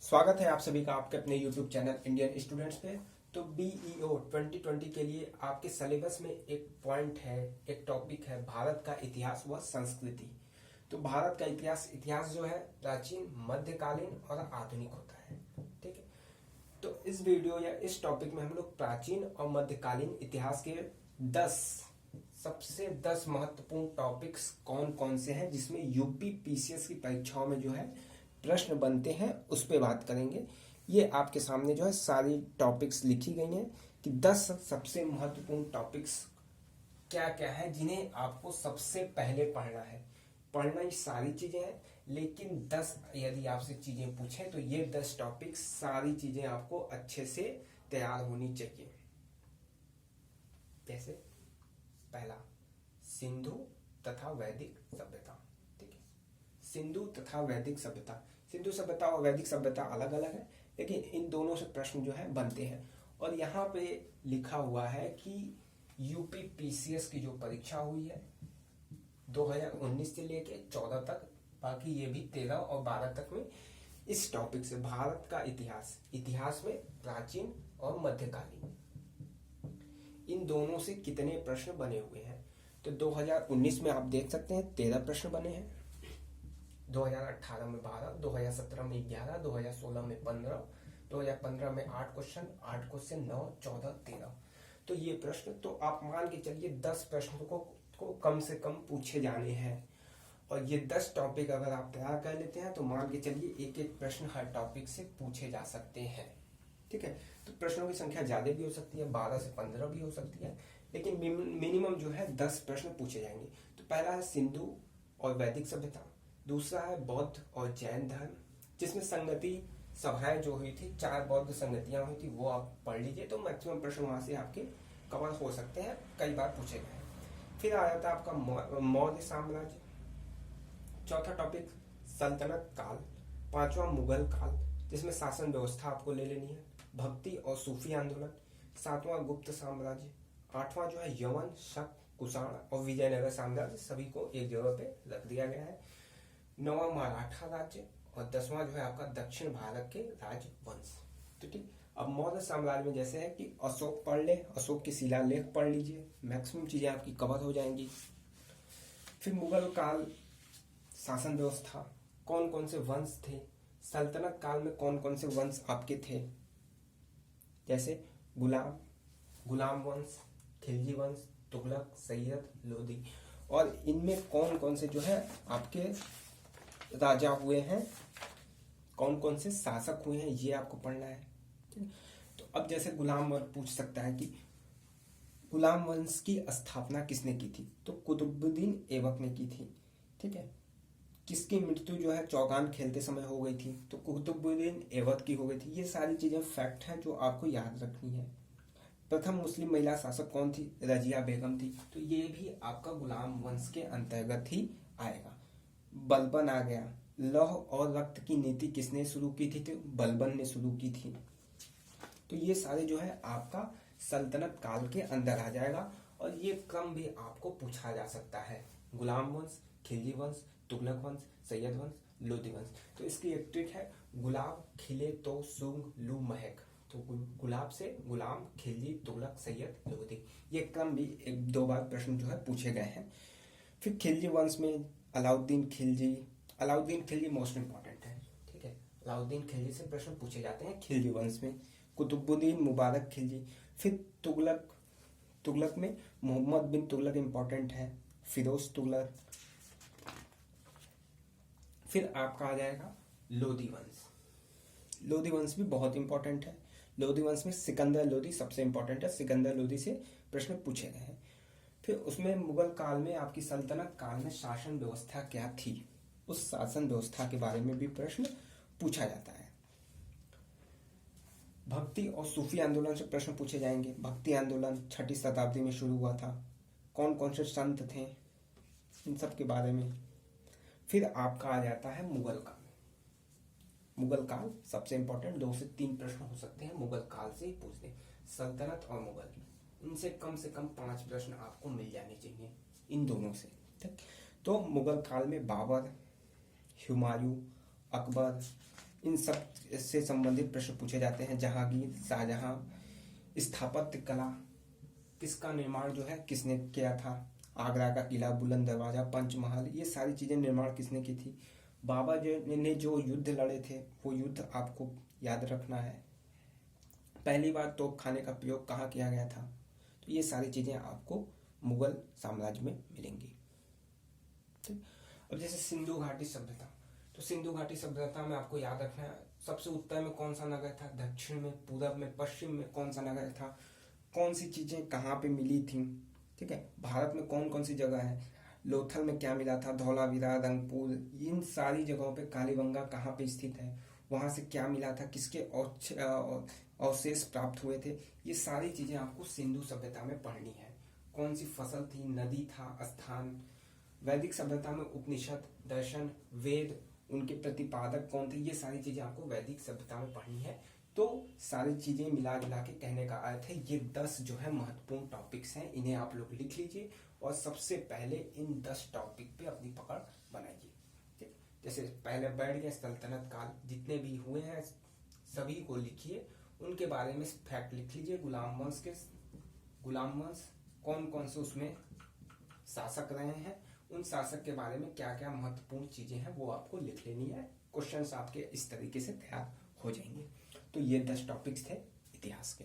स्वागत है आप सभी का आपके अपने YouTube चैनल इंडियन स्टूडेंट्स पे। तो BEO 2020 के लिए आपके सिलेबस में एक पॉइंट है, एक टॉपिक है भारत का इतिहास व संस्कृति। तो भारत का इतिहास जो है प्राचीन, मध्यकालीन और आधुनिक होता है। ठीक है, तो इस वीडियो या इस टॉपिक में हम लोग प्राचीन और मध्यकालीन इतिहास के 10 महत्वपूर्ण टॉपिक्स कौन कौन से हैं जिसमें यूपी PCS की परीक्षाओं में जो है प्रश्न बनते हैं उस पे बात करेंगे। ये आपके सामने जो है सारी टॉपिक्स लिखी गई हैं कि 10 सबसे महत्वपूर्ण टॉपिक्स क्या क्या है जिन्हें आपको सबसे पहले पढ़ना है। पढ़ना ही सारी चीजें हैं, लेकिन 10 यदि आपसे चीजें पूछें तो ये 10 टॉपिक्स सारी चीजें आपको अच्छे से तैयार होनी चाहिए। जैसे पहला, सिंधु तथा वैदिक सभ्यता। ठीक है, सिंधु तथा वैदिक सभ्यता। सिंधु सभ्यता और वैदिक सभ्यता अलग अलग है, लेकिन इन दोनों से प्रश्न जो है बनते हैं। और यहाँ पे लिखा हुआ है कि यूपी PCS की जो परीक्षा हुई है 2019 से लेके 14 तक, बाकी ये भी 13 और 12 तक में इस टॉपिक से भारत का इतिहास में प्राचीन और मध्यकालीन, इन दोनों से कितने प्रश्न बने हुए हैं। तो 2019 में आप देख सकते हैं 13 प्रश्न बने हैं, 2018 में 12, 2017 में 11, 2016 में 15, 2015 में 8 क्वेश्चन 9, 14, 13। तो ये प्रश्न तो आप मान के चलिए 10 प्रश्न को कम से कम पूछे जाने हैं। और ये 10 टॉपिक अगर आप तैयार कर लेते हैं तो मान के चलिए एक एक प्रश्न हर टॉपिक से पूछे जा सकते हैं। ठीक है, तो प्रश्नों की संख्या ज्यादा भी हो सकती है, 12 से 15 भी हो सकती है, लेकिन मिनिमम जो है 10 प्रश्न पूछे जाएंगे। तो पहला है सिंधु और वैदिक सभ्यता, दूसरा है बौद्ध और जैन धर्म, जिसमें संगति सभाएं जो हुई थी, 4 बौद्ध संगतियां हुई थी, वो आप पढ़ लीजिए तो मैक्सिमम प्रश्न वहां से आपके कवर हो सकते हैं, कई बार पूछे गए। फिर आ जाता है आपका मौर्य साम्राज्य। चौथा टॉपिक सल्तनत काल। पांचवा मुगल काल, जिसमें शासन व्यवस्था आपको ले लेनी है। भक्ति और सूफी आंदोलन। सातवां गुप्त साम्राज्य। आठवां जो है यवन, शक, कुषाण और विजयनगर साम्राज्य, सभी को एक जगह पे रख दिया गया है। 9वां मराठा राज्य और 10वां जो है आपका दक्षिण भारत के राजवंश। तो ठीक, अब मौर्य साम्राज्य में जैसे है कि अशोक पढ़ ले, अशोक की शिलालेख पढ़ लीजिए, मैक्सिमम चीजें आपकी कवर हो जाएंगी। फिर मुगल काल, शासन व्यवस्था, कौन कौन से वंश थे, सल्तनत काल में कौन कौन से वंश आपके थे, जैसे गुलाम वंश, खिलजी वंश, तुगलक, सैयद, लोधी, और इनमें कौन कौन से जो है आपके राजा हुए हैं, कौन कौन से शासक हुए हैं, ये आपको पढ़ना है। तो अब जैसे गुलाम वंश पूछ सकता है कि गुलाम वंश की स्थापना किसने की थी, तो कुतुबुद्दीन ऐबक ने की थी। ठीक है, किसकी मृत्यु जो है चौगान खेलते समय हो गई थी, तो कुतुबुद्दीन ऐबक की हो गई थी। ये सारी चीजें फैक्ट हैं जो आपको याद रखनी है। प्रथम मुस्लिम महिला शासक कौन थी, रजिया बेगम थी, तो ये भी आपका गुलाम वंश के अंतर्गत ही आएगा। बलबन आ गया। लौह और रक्त की नीति किसने शुरू की थी, तो बलबन ने शुरू की थी। तो ये सारे जो है आपका सल्तनत काल के अंदर आ जाएगा, और ये क्रम भी आपको पूछा जा सकता है। गुलाम वंश, खिलजी वंश, तुगलक वंश, सैयद वंश, लोधी वंश। तो इसकी एक ट्रिक है, गुलाब खिले तो सूंघ लू महक। तो गुलाब से गुलाम, खिलजी, तुगलक, सैयद, लोधी, ये क्रम भी 1-2 बार प्रश्न जो है पूछे गए हैं। फिर खिलजी वंश में अलाउद्दीन खिलजी मोस्ट इंपॉर्टेंट है। ठीक है, अलाउद्दीन खिलजी से प्रश्न पूछे जाते हैं खिलजी वंश में। कुतुबुद्दीन मुबारक खिलजी। फिर तुगलक में मोहम्मद बिन तुगलक इंपॉर्टेंट है, फिरोज तुगलक। फिर आपका आ जाएगा लोधी वंश। लोधी वंश भी बहुत इंपॉर्टेंट है। लोधी वंश में सिकंदर लोधी सबसे इंपॉर्टेंट है, सिकंदर लोधी से प्रश्न पूछे गए हैं। फिर उसमें मुगल काल में, आपकी सल्तनत काल में शासन व्यवस्था क्या थी, उस शासन व्यवस्था के बारे में भी प्रश्न पूछा जाता है। भक्ति और सूफी आंदोलन से प्रश्न पूछे जाएंगे। भक्ति आंदोलन 6वीं शताब्दी में शुरू हुआ था, कौन कौन से संत थे, इन सब के बारे में। फिर आपका आ जाता है मुगल काल। मुगल काल सबसे इंपॉर्टेंट, 2 से 3 प्रश्न हो सकते हैं मुगल काल से ही पूछते। सल्तनत और मुगल, इनसे कम से कम 5 प्रश्न आपको मिल जाने चाहिए, इन दोनों से। ठीक, तो मुगल काल में बाबर, हुमायूं, अकबर, इन सब से संबंधित प्रश्न पूछे जाते हैं। जहांगीर, शाहजहां, स्थापत्य कला, किसका निर्माण जो है किसने किया था, आगरा का किला, बुलंद दरवाजा, पंचमहल, ये सारी चीजें निर्माण किसने की थी, बाबा जी ने जो युद्ध लड़े थे वो युद्ध आपको याद रखना है, पहली बार तोप खाने का प्रयोग कहाँ किया गया था। तो ये सारी चीजें आपको मुगल साम्राज्य में मिलेंगी। ठीक। अब जैसे सिंधु घाटी सभ्यता, तो सिंधु घाटी सभ्यता में आपको याद रखना है सबसे उत्तर में कौन सा नगर था, दक्षिण में, पूरब में, पश्चिम में कौन सा नगर था, कौन सी चीजें कहाँ पे मिली थी। ठीक है, भारत में कौन कौन सी जगह है, लोथल में क्या मिला था, धौलावीरा, रंगपुर, इन सारी जगहों पे, कालीबंगा कहाँ पे स्थित है, वहां से क्या मिला था, किसके अवशेष प्राप्त हुए थे, ये सारी चीजें आपको सिंधु सभ्यता में पढ़नी है। कौन सी फसल थी, नदी था, स्थान। वैदिक सभ्यता में उपनिषद, दर्शन, वेद, उनके प्रतिपादक कौन थे, ये सारी चीजें आपको वैदिक सभ्यता में पढ़नी है। तो सारी चीजें मिला जुला के कहने का अर्थ है ये 10 जो है महत्वपूर्ण टॉपिक्स हैं, इन्हें आप लोग लिख लीजिए और सबसे पहले इन 10 टॉपिक पे अपनी पकड़ बनाइए। ठीक, जैसे पहले बैठ गए सल्तनत काल, जितने भी हुए हैं सभी को लिखिए, उनके बारे में फैक्ट लिख लीजिए। गुलाम वंश कौन कौन से उसमें शासक रहे हैं, उन शासक के बारे में क्या क्या महत्वपूर्ण चीजें हैं वो आपको लिख लेनी है। क्वेश्चंस आपके इस तरीके से तैयार हो जाएंगे। तो ये 10 टॉपिक्स थे इतिहास के।